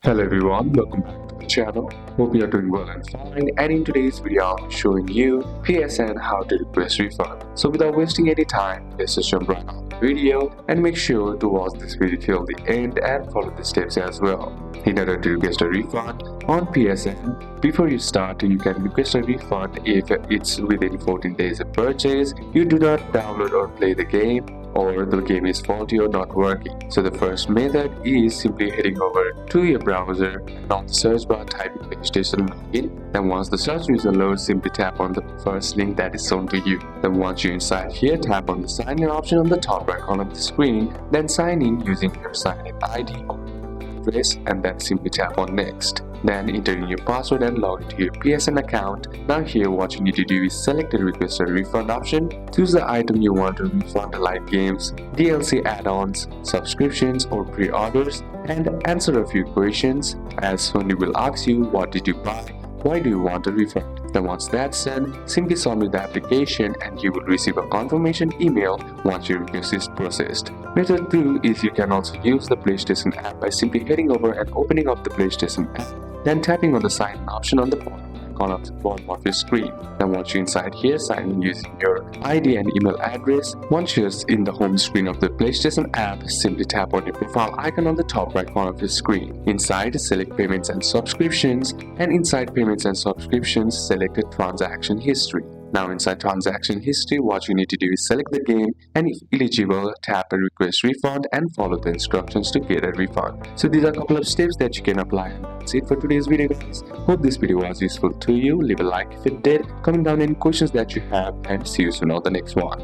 Hello everyone, welcome back to the channel. Hope you are doing well and fine. And in today's video, I'll be showing you PSN how to request refund. So without wasting any time, let's just jump right on the video and make sure to watch this video till the end and follow the steps as well. In order to request a refund on PSN, before you start, you can request a refund if it's within 14 days of purchase, you do not download or play the game, or the game is faulty or not working. So the first method is simply heading over to your browser and on the search bar typing PlayStation login. Then once the search result loads, simply tap on the first link that is shown to you. Then once you're inside here, tap on the sign in option on the top right corner of the screen. Then sign in using your sign in ID or address and then simply tap on next. Then enter in your password and log into your PSN account. Now here what you need to do is select the request a refund option, choose the item you want to refund like games, DLC add-ons, subscriptions or pre-orders, and answer a few questions as Sony will ask you what did you buy, why do you want a refund. Then once that's done, simply submit the application and you will receive a confirmation email once your request is processed. Method 2 is you can also use the PlayStation app by simply heading over and opening up the PlayStation app, then tapping on the sign in option on the bottom of your screen. Then once you're inside here, sign in using your ID and email address. Once you're in the home screen of the PlayStation app, simply tap on your profile icon on the top right corner of your screen. Inside, select payments and subscriptions, and inside payments and subscriptions, select a transaction history. Now inside transaction history, what you need to do is select the game and if eligible, tap a request refund and follow the instructions to get a refund. So these are a couple of steps that you can apply, and that's it for today's video guys. Hope this video was useful to you. Leave a like if it did, comment down any questions that you have, and see you soon on the next one.